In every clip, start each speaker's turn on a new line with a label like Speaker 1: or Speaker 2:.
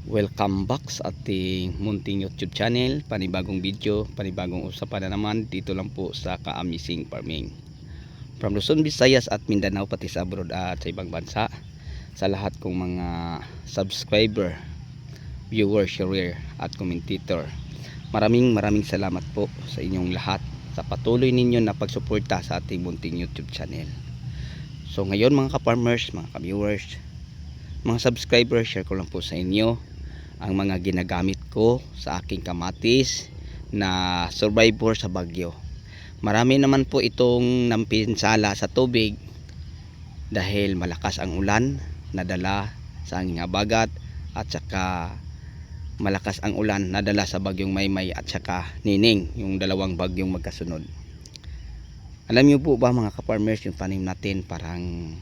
Speaker 1: Welcome back sa ating munting YouTube channel. Panibagong video, panibagong usapan na naman dito lang po sa Ka-Amazing Farming. From Luzon, Visayas at Mindanao, pati sa abroad at sa ibang bansa. Sa lahat kong mga subscriber, viewer, sharer at commentator. Maraming salamat po sa inyong lahat sa patuloy ninyo na pagsuporta sa ating munting YouTube channel. So ngayon mga ka-farmers, mga ka-viewers, mga subscribers, share ko lang po sa inyo ang mga ginagamit ko sa aking kamatis na survivor sa bagyo. Marami naman po itong nampinsala sa tubig dahil malakas ang ulan nadala sa hanging habagat at saka malakas ang ulan nadala sa bagyong Maymay at saka Nining, yung dalawang bagyong magkasunod. Alam niyo po ba mga ka-farmers, yung tanim natin parang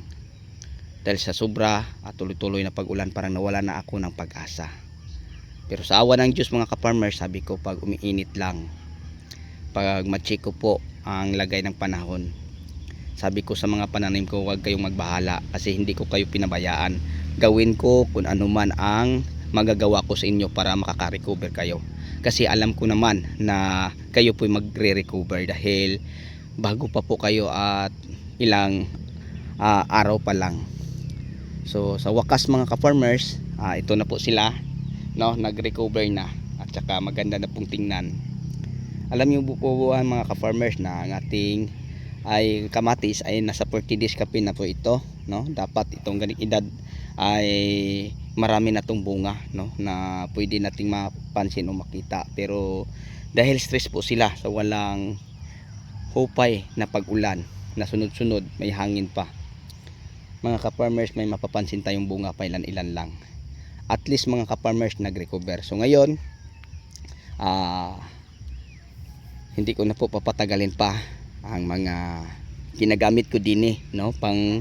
Speaker 1: dahil sa sobra at tuloy-tuloy na pag-ulan parang nawala na ako ng pag-asa. Pero sa awa ng Diyos mga ka-farmers, sabi ko pag umiinit lang, pag ma-check ko po ang lagay ng panahon, sabi ko sa mga pananim ko, huwag kayong magbahala kasi hindi ko kayo pinabayaan. Gawin ko kung ano man ang magagawa ko sa inyo para makaka-recover kayo. Kasi alam ko naman na kayo po magre-recover dahil bago pa po kayo at ilang araw pa lang. So sa wakas mga ka-farmers, ito na po sila, no, nag-recover na at saka maganda na pong tingnan. Alam niyo po mga ka-farmers na ang ating ay kamatis ay nasa 40 days kapin na po ito, no? Dapat itong ganing edad ay marami na tong bunga, no, na pwede nating mapansin o makita. Pero dahil stress po sila sa walang hupay na pag-ulan na sunod-sunod, may hangin pa, mga ka-farmers, may mapapansin tayong bunga pa ilan-ilan lang. At least mga ka-farmers nag-recover. So ngayon hindi ko na po papatagalin pa ang mga ginagamit ko din no, pang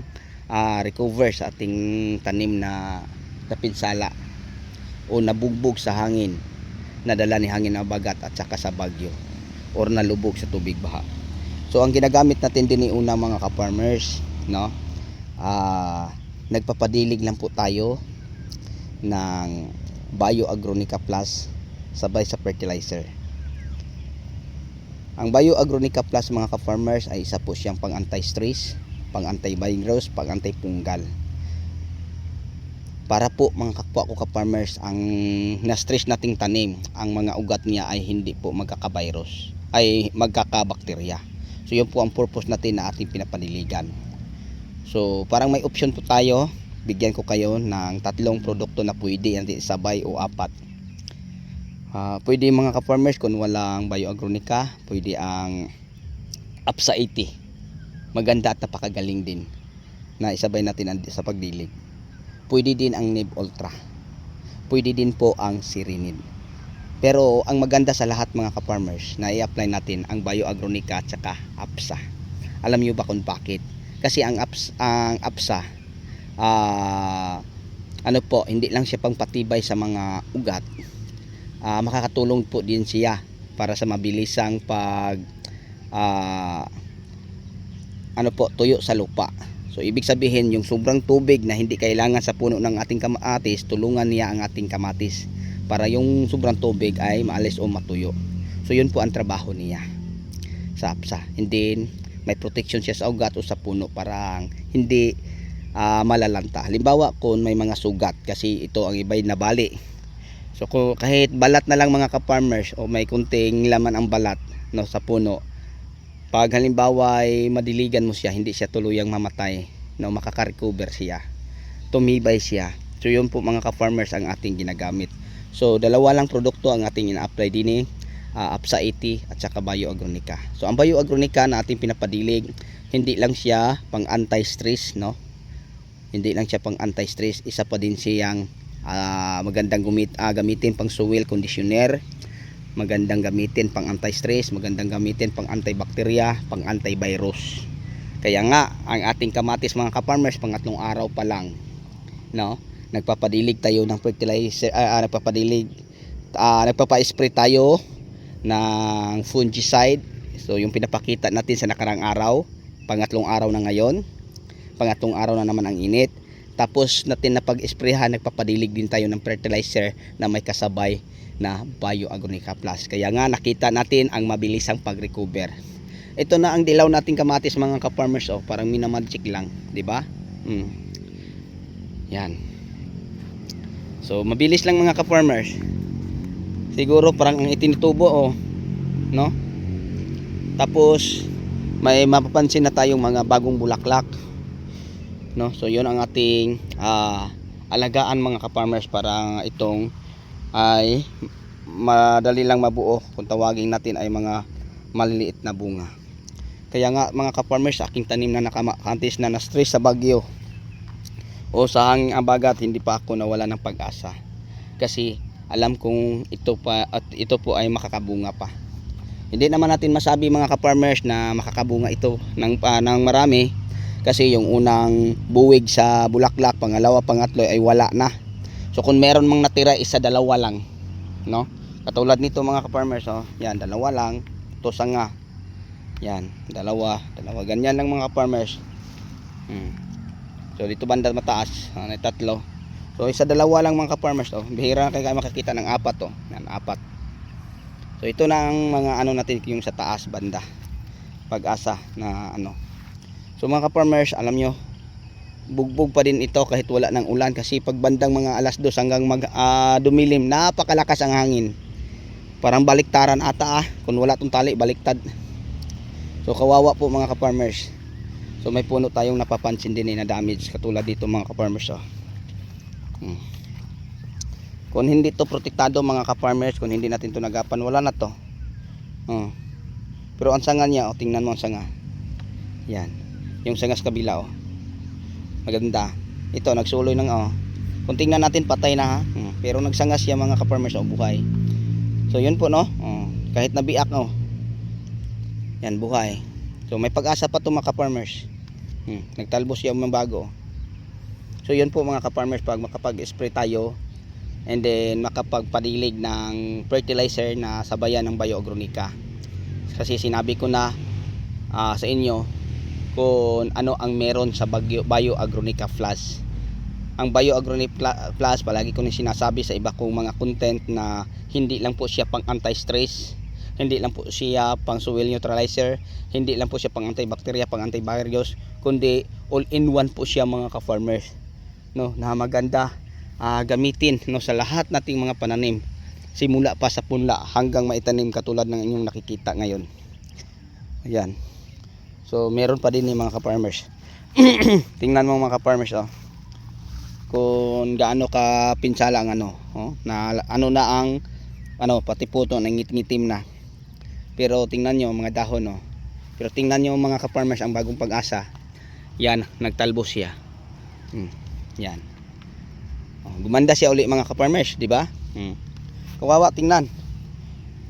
Speaker 1: recover sa ating tanim na napinsala o nabugbog sa hangin, nadala ni hangin na bagat at saka sa bagyo or nalubog sa tubig baha. So ang ginagamit natin din una mga ka-farmers, no, nagpapadilig lang po tayo ng Bio Agronica Plus sabay sa fertilizer. Ang Bio Agronica Plus mga ka-farmers ay isa po siyang pang anti-stress, pang anti-virus, pang anti-fungal. Para po mga kapwa ko ka-farmers, ang na-stress nating tanim, ang mga ugat niya ay hindi po magkaka-virus, ay magkaka-bakterya. So yun po ang purpose natin na ating pinapaniligan. So parang may option po tayo. Bigyan ko kayo ng 3 produkto na pwede hindi sabay o 4. Pwede mga ka-farmers kung walang Bio Agronica, pwede ang Apsa 80. Maganda at napakagaling din na isabay natin sa pagdilig. Pwede din ang Nib Ultra. Pwede din po ang Sirinid. Pero ang maganda sa lahat mga ka-farmers na i-apply natin ang Bio Agronica at saka Apsa. Alam niyo ba kung bakit? Kasi ang Apsa ano po, hindi lang siya pangpatibay sa mga ugat, makakatulong po din siya para sa mabilisang pag ano po, tuyo sa lupa. So ibig sabihin yung sobrang tubig na hindi kailangan sa puno ng ating kamatis, tulungan niya ang ating kamatis para yung sobrang tubig ay maalis o matuyo. So yun po ang trabaho niya sa Apsa. And then may protection siya sa ugat o sa puno para hindi malalanta. Halimbawa kung may mga sugat, kasi ito ang iba'y nabali. So kung kahit balat na lang mga ka-farmers o may kunting laman ang balat, no, sa puno, pag halimbawa ay madiligan mo siya, hindi siya tuluyang mamatay, no, makaka-recover siya, tumibay siya. So yun po mga ka-farmers ang ating ginagamit. So dalawa lang produkto ang ating ina-apply din Apsa 80 at saka Bio Agronica. So ang Bio Agronica na ating pinapadilig, hindi lang siya pang anti-stress, no, hindi lang siya pang anti-stress, isa pa din siyang magandang gamitin pang soil conditioner, magandang gamitin pang anti-stress, magandang gamitin pang antibacteria, pang antivirus. Kaya nga ang ating kamatis mga ka-farmers, pangatlong araw pa lang, no, nagpapadilig tayo ng fertilizer, nagpapa-spray tayo ng fungicide. So yung pinapakita natin sa nakarang araw, pangatlong araw na ngayon, pangatlong araw na naman ang init. Tapos natin na pag-sprayhan, nagpapadilig din tayo ng fertilizer na may kasabay na Bioagrinica Plus. Kaya nga nakita natin ang mabilisang pag-recover. Ito na ang dilaw nating kamatis mga ka-farmers, oh, parang minamagic lang, 'di ba? Yan. So mabilis lang mga ka-farmers. Siguro parang ang itinitubo, oh, no? Tapos may mapapansin na tayong mga bagong bulaklak, no? So yun ang ating alagaan mga ka-farmers para itong ay madali lang mabuo, kung tawagin natin ay mga maliliit na bunga. Kaya nga mga ka-farmers, aking tanim na nakamakantis na na-stress sa bagyo o sa hanging abagat, hindi pa ako nawala ng pag-asa. Kasi alam kong ito po ay makakabunga pa. Hindi naman natin masabi mga ka-farmers na makakabunga ito ng marami, kasi yung unang buwig sa bulaklak, pangalawa, pangatlo ay wala na. So kung meron mang natira, isa, dalawa lang, no? Katulad nito mga ka-farmers, oh, yan, dalawa lang. Ito sanga, yan, dalawa, ganyan lang mga farmers. So dito banda mataas, may tatlo. So isa, dalawa lang mga ka-farmers, oh. Bihira na kayo makakita ng apat, oh. Yan, apat. So ito na ang mga ano natin, yung sa taas banda, Pag-asa na ano. So mga ka-farmers, alam nyo, bugbog pa din ito kahit wala ng ulan, kasi pag bandang mga alas 2 hanggang dumilim, napakalakas ang hangin. Parang baliktaran ata, kung wala tong tali, baliktad. So kawawa po mga ka-farmers. So may puno tayong napapansin din na damage, katulad dito mga ka-farmers, oh. Kung hindi to protektado mga ka-farmers, kung hindi natin to nagapan, wala na to. Pero ang sanga niya, oh, tingnan mo ang sanga. Yan, yung sanga sa kabila, oh, maganda. Ito nagsuloy ng, oh, kung tingnan natin patay na, ha. Pero nagsanga siya mga ka-farmers, oh, buhay. So yun po, no, kahit nabiak, oh, yan, buhay. So may pag-asa pa to mga ka-farmers. Nagtalbos siya ng bago. So yun po mga ka-farmers, pag makapag-spray tayo and then makapagpadilig ng fertilizer na sabayan ng Bioagrinica. Kasi sinabi ko na sa inyo kung ano ang meron sa Bioagrinica Plus. Ang Bioagrinica Plus, palagi ko na sinasabi sa iba kong mga content, na hindi lang po siya pang anti-stress, hindi lang po siya pang soil neutralizer, hindi lang po siya pang antibacteria, pang antivirus, kundi all-in-one po siya mga ka-farmers, no, na maganda gamitin, no, sa lahat nating mga pananim, simula pa sa punla hanggang maitanim, katulad ng inyong nakikita ngayon. Ayan. So meron pa din ni mga ka-farmers. Tingnan mo mga ka-farmers, oh, kung gaano ka pinsala ang ano, oh, na ano na ang ano, pati puto na ngitim na. Pero tingnan nyo mga dahon, oh. Pero tingnan nyo mga ka-farmers, ang bagong Pag-asa, yan, nagtalbos siya. Yan, oh, gumanda siya uli mga ka-farmers, di ba? Kawawa, tingnan.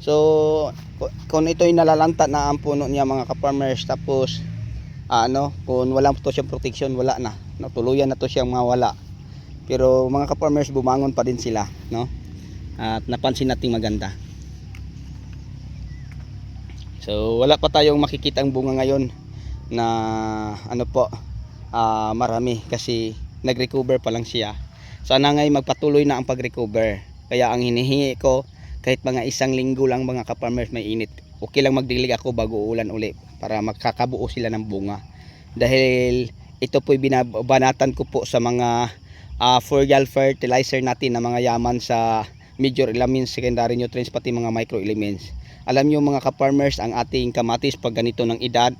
Speaker 1: So kung ito'y nalalanta na ang puno niya mga ka-farmers, tapos ano, kung wala to siyang protection, wala na, tuluyan na to siyang mawala. Pero mga ka-farmers, bumangon pa din sila, no? At napansin nating maganda. So wala pa tayong makikitang bunga ngayon na ano po, marami, kasi nag-recover pa lang siya. Sana ngay magpatuloy na ang pag-recover. Kaya ang hinihingi ko, kahit mga 1 linggo lang mga ka-farmers, may init, okay lang magdilig ako bago ulan uli, para makakabuo sila ng bunga. Dahil ito po'y binabanatan ko po sa mga foliar fertilizer natin na mga yaman sa major elements, secondary nutrients, pati mga micro elements. Alam nyo mga ka-farmers, ang ating kamatis pag ganito ng edad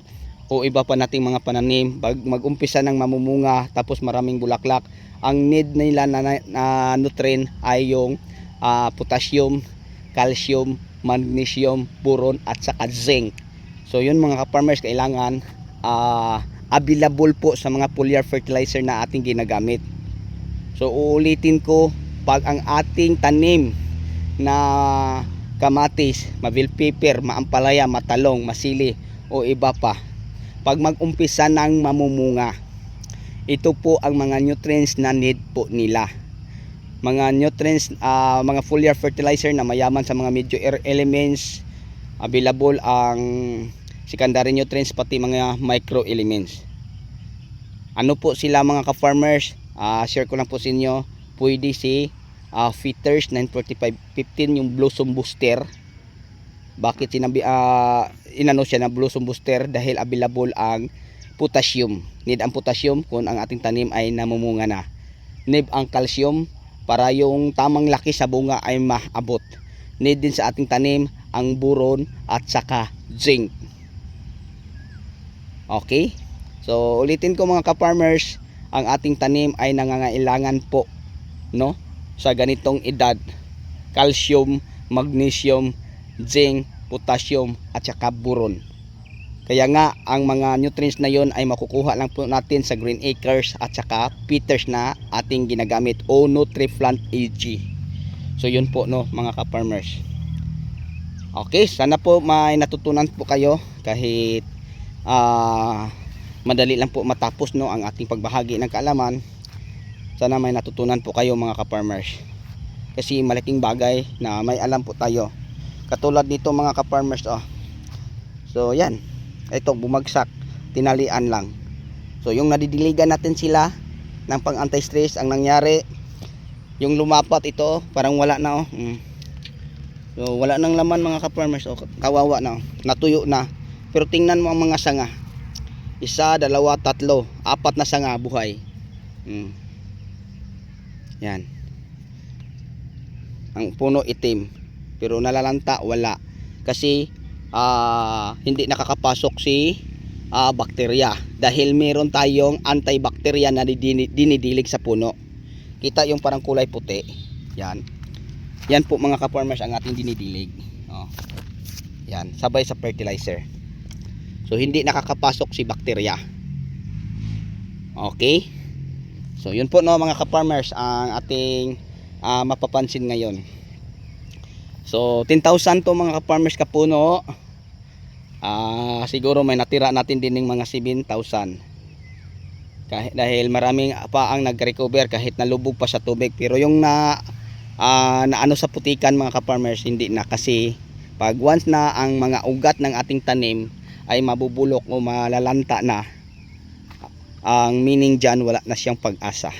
Speaker 1: o iba pa nating mga pananim, pag mag-umpisa ng mamumunga tapos maraming bulaklak, ang need nila na nutrient ay yung potassium, calcium, magnesium, boron at saka zinc. So yun mga ka-farmers, kailangan available po sa mga foliar fertilizer na ating ginagamit. So uulitin ko, pag ang ating tanim na kamatis, ma-bell pepper, maampalaya, matalong, masili o iba pa, pag mag-umpisa ng mamumunga, ito po ang mga nutrients na need po nila. Mga nutrients, mga foliar fertilizer na mayaman sa mga major elements, available ang secondary nutrients, pati mga micro elements. Ano po sila mga ka-farmers? share ko lang po sa inyo, pwede si Fitters 94515 yung blossom booster. Bakit sinabi inano siya na blossom booster? Dahil available ang potassium. Need ang potassium kung ang ating tanim ay namumunga na. Need ang calcium para yung tamang laki sa bunga ay maabot. Need din sa ating tanim ang boron at saka zinc. Okay? So ulitin ko mga ka-farmers, ang ating tanim ay nangangailangan po, no, sa ganitong edad: calcium, magnesium, zinc, potassium at saka boron. Kaya nga ang mga nutrients na yon ay makukuha lang po natin sa Green Acres at saka Fitters na ating ginagamit o Nutriplant AG. So yun po, no, mga ka-farmers. Okay, sana po may natutunan po kayo kahit madali lang po matapos, no, ang ating pagbahagi ng kaalaman. Sana may natutunan po kayo mga ka-farmers, kasi malaking bagay na may alam po tayo. Katulad nito mga ka-farmers, so yan, ito bumagsak, tinalian lang. So yung nadidiligan natin sila ng pang anti-stress, ang nangyari yung lumapat ito, parang wala na. So wala nang laman mga ka-farmers, kawawa na, natuyo na. Pero tingnan mo ang mga sanga, 1, 2, 3, 4 na sanga buhay. Yan, ang puno itim pero nalalanta wala, kasi hindi nakakapasok si bakterya dahil meron tayong antibacteria na dinidilig sa puno. Kita yung parang kulay puti, yan po mga ka-farmers ang ating dinidilig. Yan, sabay sa fertilizer, so hindi nakakapasok si bakterya. Okay, so yun po, no, mga ka-farmers, ang ating mapapansin ngayon. So 10,000 to mga ka-farmers kapuno. Siguro may natira natin din ng mga 7,000. Dahil maraming pa ang nag-recover kahit nalubog pa sa tubig. Pero yung naano sa putikan mga ka-farmers, hindi na, kasi pag once na ang mga ugat ng ating tanim ay mabubulok o malalanta na, ang meaning dyan wala na siyang pag-asa.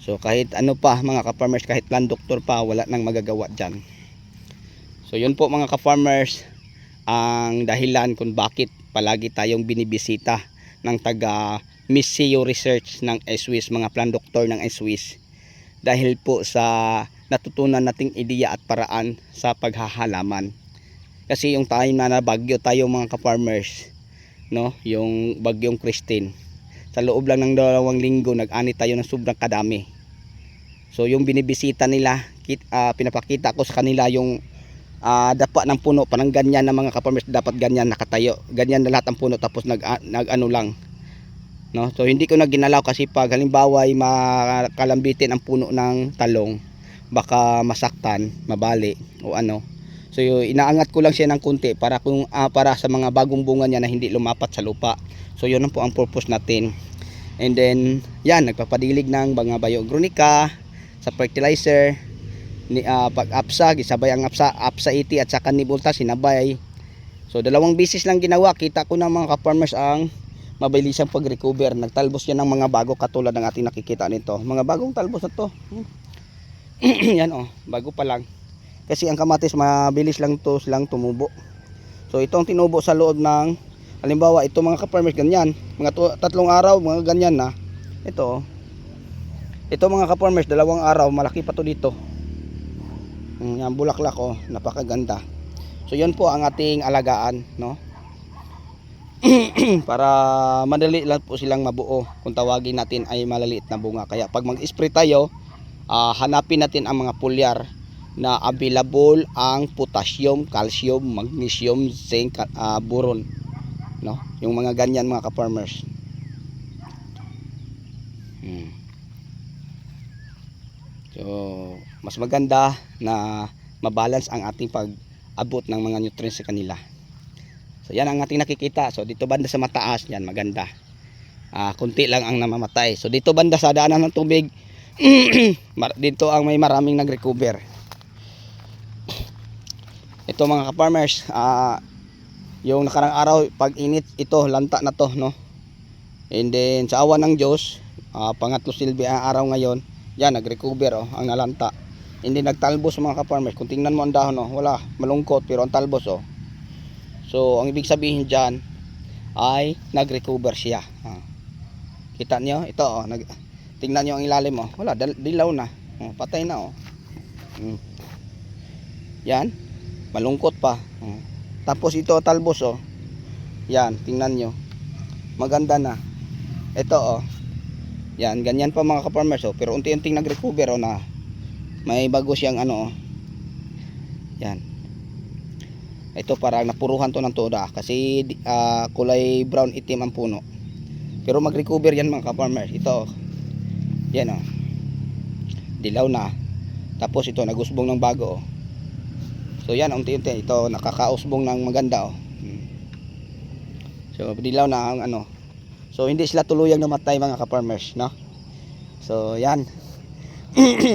Speaker 1: So kahit ano pa mga ka-farmers, kahit plant doctor pa, wala nang magagawa dyan. So yun po mga ka-farmers, ang dahilan kung bakit palagi tayong binibisita ng taga Miseo Research ng Swiss, mga plant doctor ng Swiss. Dahil po sa natutunan nating ideya at paraan sa paghahalaman. Kasi yung time na nabagyo tayo mga ka-farmers, no, yung bagyong Christine, sa loob lang ng 2 linggo nag-ani tayo ng sobrang kadami. So yung binibisita nila, pinapakita ko sa kanila yung dapa ng puno, parang ganyan na mga ka-farmers, dapat ganyan nakatayo, ganyan na lahat ang puno, tapos nag-ano lang, no. So hindi ko na ginalaw kasi pag halimbawa ay makalambitin ang puno ng talong, baka masaktan, mabali o ano. So inaangat ko lang siya ng kunti para para sa mga bagong bunga niya na hindi lumapat sa lupa. So yun po ang purpose natin. And then yan, nagpapadilig ng mga biogronica sa fertilizer, pag apsa, gisabay ang apsa 80 at saka nibulta sinabay. So 2 bisis lang ginawa, kita ko na mga ka-farmers ang mabilisang pag-recover. Nagtalbos yan ng mga bago, katulad ng ating nakikita nito, mga bagong talbos na to. Yan, bago pa lang, kasi ang kamatis mabilis lang to silang tumubo. So itong tinubo sa loob ng, halimbawa ito mga ka-farmers, ganyan, mga 3 araw, mga ganyan na. Ito mga ka-farmers, 2 araw, malaki pa to dito. Yan, bulaklak, napakaganda. So yun po ang ating alagaan, no. Para madali lang po silang mabuo, kung tawagin natin ay malaliit na bunga. Kaya pag mag-spray tayo, hanapin natin ang mga pulyar na available ang potassium, calcium, magnesium, zinc, boron, no, yung mga ganyan mga ka-farmers. So mas maganda na mabalance ang ating pag-abot ng mga nutrients sa kanila. So yan ang ating nakikita. So dito banda sa mataas, yan maganda, kunti lang ang namamatay. So dito banda sa daanan ng tubig, dito ang may maraming nag-recover. Ito mga ka-farmers, yung nakarang araw pag init ito, lanta na to, no. And then sa awa ng Diyos, pangatlo silbi ang araw ngayon. Yan, nag-recover oh, ang nalanta. Hindi nagtalbos mga ka-farmers. Kung tingnan mo ang dahon oh, wala, malungkot pero ang talbos oh. So ang ibig sabihin diyan ay nag-recover siya. Kita niyo ito oh, tingnan niyo ang ilalim oh. Wala, dilaw na. Oh, patay na oh. Yan, malungkot pa. Tapos ito talbos oh. Yan, tingnan niyo. Maganda na. Ito oh. Yan, ganyan pa mga ka-farmers oh, pero unti-unting nag-recover oh na. May bago siyang ano oh. Yan. Ito parang napuruhan to ng toda kasi kulay brown itim ang puno. Pero mag-recover yan mga ka-farmers. Ito. Yan oh. Dilaw na. Tapos ito nagusbong ng bago oh. So yan unti-unti ito nakakausbong ng maganda oh. So dilaw na ang ano. So hindi sila tuluyang namatay mga ka-farmers, no? So yan.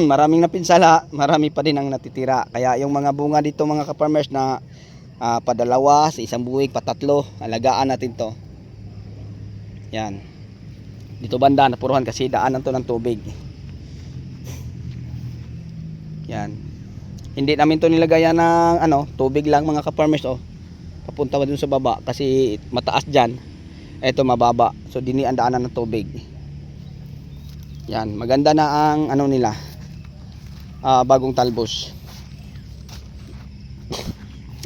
Speaker 1: Maraming napinsala, marami pa din ang natitira. Kaya yung mga bunga dito mga ka-farmers na padalawa sa isang buwig, patatlo, alagaan natin to. Yan. Dito banda napuruhan kasi daanan to ng tubig. Yan. Hindi namin to nilagayan ng ano, tubig lang mga ka-farmers oh. Papunta pa dun sa baba kasi mataas diyan. Ito mababa. So dini ang daanan ng tubig. Yan, maganda na ang ano nila. Bagong talbos.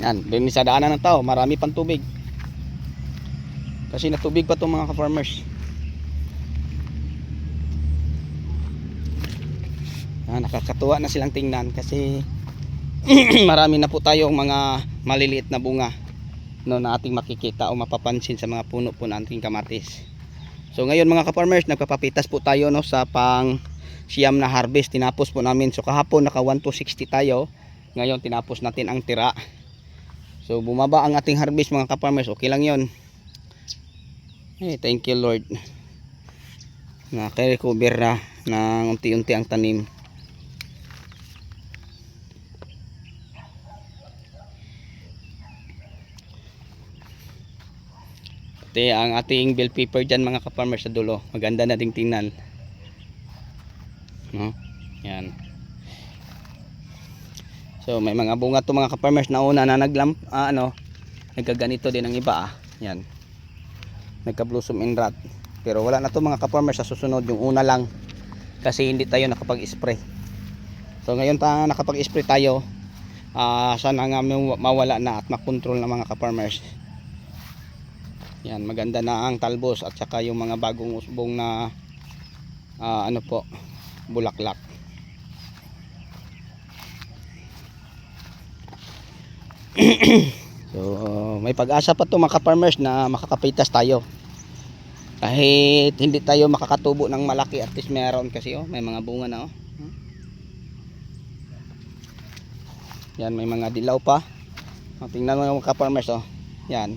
Speaker 1: Yan, din sa daanan ng tao, marami pang tubig. Kasi natubig pa 'tong mga ka-farmers. Nakakatuwa na silang tingnan kasi marami na po tayong mga maliliit na bunga no, na ating makikita o mapapansin sa mga puno po ng ating kamatis. So ngayon mga ka-farmers, nagpapapitas po tayo no, sa pang siyam na harvest. Tinapos po namin. So kahapon naka 1 to 60 tayo. Ngayon tinapos natin ang tira. So bumaba ang ating harvest mga ka-farmers. Okay lang yon. Hey, thank you Lord. Naka-recover na ng unti-unti ang tanim. Ang ating bell pepper dyan mga ka-farmers sa dulo, maganda na ding tingnan no? Yan. So may mga bunga to mga ka-farmers na una na nagkaganito din ang iba yan, nagka-blossom and rot. Pero wala na to mga ka-farmers sa susunod, yung una lang kasi hindi tayo nakapag-spray. So ngayon pa nakapag-spray tayo, sana nga mawala na at makontrol na mga ka-farmers. Yan, maganda na ang talbos at saka yung mga bagong usbong na ano po, bulaklak. So may pag-asa pa to mga ka-farmers na makakapitas tayo. Kahit hindi tayo makakatubo ng malaki, at least meron kasi oh, may mga bunga na oh. Yan, may mga dilaw pa. Tingnan mo mga ka-farmers oh. Yan.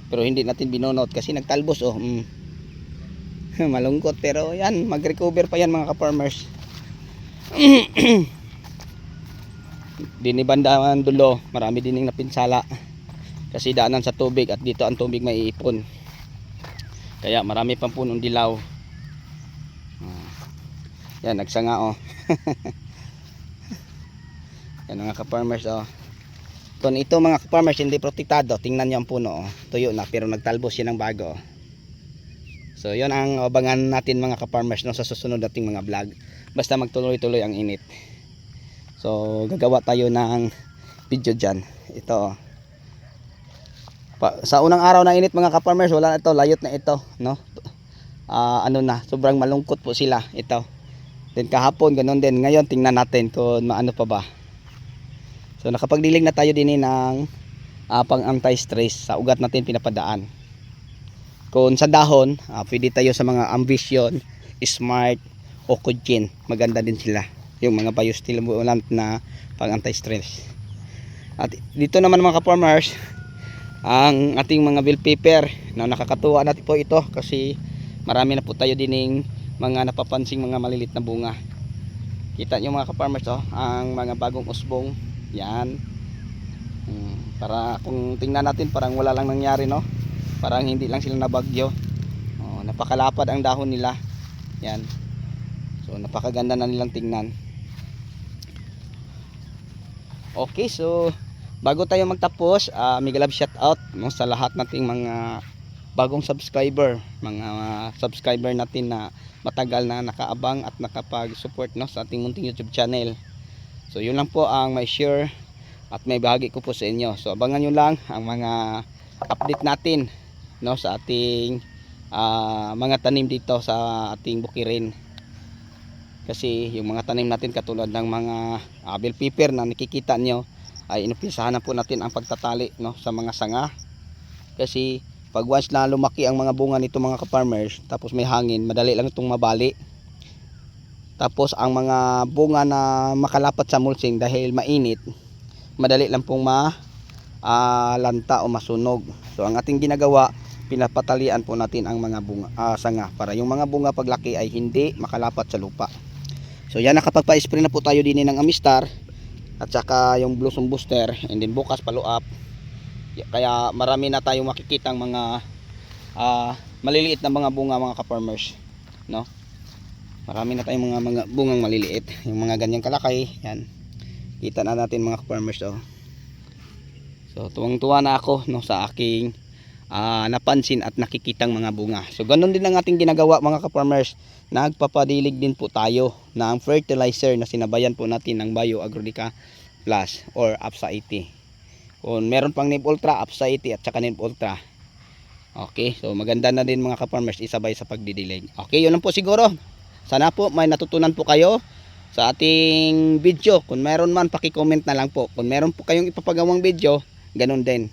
Speaker 1: Pero hindi natin binunot kasi nagtalbos oh. Malungkot pero yan, mag-recover pa yan mga ka-farmers. Dinibandaan dulo, marami din napinsala kasi daanan sa tubig at dito ang tubig may ipon. Kaya marami pang punong dilaw. Yan, nagsanga oh. Yan mga ka-farmers oh. Ito mga ka-farmers hindi protektado. Tingnan nyo ang puno oh. Tuyo na pero nagtalbos yan ng bago oh. So yun ang abangan natin mga ka-farmers no, sa susunod nating mga vlog. Basta magtuloy-tuloy ang init. So gagawa tayo ng video dyan. Ito oh. Sa unang araw na init mga ka-farmers, wala na ito, layot na ito no? Ano na, sobrang malungkot po sila ito. Then kahapon ganun din. Ngayon tingnan natin kung maano pa ba. So nakapagdilig na tayo din ng pang anti-stress sa ugat natin pinapadaan. Kung sa dahon, pwede tayo sa mga Ambition, Smart, o Kujin. Maganda din sila. Yung mga biostimulant na pang anti-stress. At dito naman mga ka-farmers, ang ating mga bell pepper na nakakatuwa natin po ito kasi marami na po tayo dining mga napapansing mga malilit na bunga. Kita nyo mga ka-farmers oh, ang mga bagong usbong. Yan. Para kung tingnan natin parang wala lang nangyari no. Parang hindi lang sila nabagyo. Napakalapad ang dahon nila. Yan. So napakaganda na nilang tingnan. Okay, so bago tayo magtapos, mega love shout out no, sa lahat nating mga bagong subscriber, mga subscriber natin na matagal na nakaabang at nakapag-support no sa ating munting YouTube channel. So yun lang po ang may share at may bahagi ko po sa inyo. So abangan nyo lang ang mga update natin no sa ating mga tanim dito sa ating bukirin. Kasi yung mga tanim natin katulad ng mga bell pepper na nakikita nyo, ay inumpisahan na po natin ang pagtatali no sa mga sanga. Kasi pag once na lumaki ang mga bunga nito mga ka-farmers, tapos may hangin, madali lang itong mabali. Tapos ang mga bunga na makalapat sa mulching dahil mainit, madali lang pong lanta o masunog. So ang ating ginagawa, pinapatalian po natin ang mga bunga, sanga para yung mga bunga paglaki ay hindi makalapat sa lupa. So yan, nakapagpa-spray na po tayo din ng Amistar at saka yung Blossom Booster, and then bukas follow up. Kaya marami na tayong makikitang mga maliliit na mga bunga mga ka-farmers, no? Marami na tayong mga bungang maliliit, yung mga ganyang kalaki, yan. Kita na natin mga ka-farmers oh. So tuwang-tuwa na ako no sa aking napansin at nakikitang mga bunga. So ganun din ang ating ginagawa mga ka-farmers. Nagpapadilig din po tayo ng fertilizer na sinabayan po natin ng Bio Agronica Plus or APSA 80. Kung meron pang NIP Ultra, APSA 80 at saka NIP Ultra. Okay, so maganda na din mga ka-farmers isabay sa pagdidilig. Okay, yun lang po siguro. Sana po may natutunan po kayo sa ating video. Kung meron man, paki-comment na lang po. Kung meron po kayong ipapagawang video, ganun din,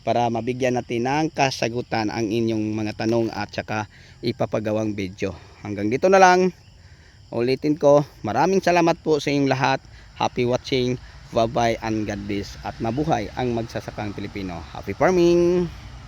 Speaker 1: para mabigyan natin ng kasagutan ang inyong mga tanong at saka ipapagawang video. Hanggang dito na lang. Ulitin ko, maraming salamat po sa inyong lahat. Happy watching. Bye bye and God bless. At mabuhay ang magsasakang Pilipino. Happy farming!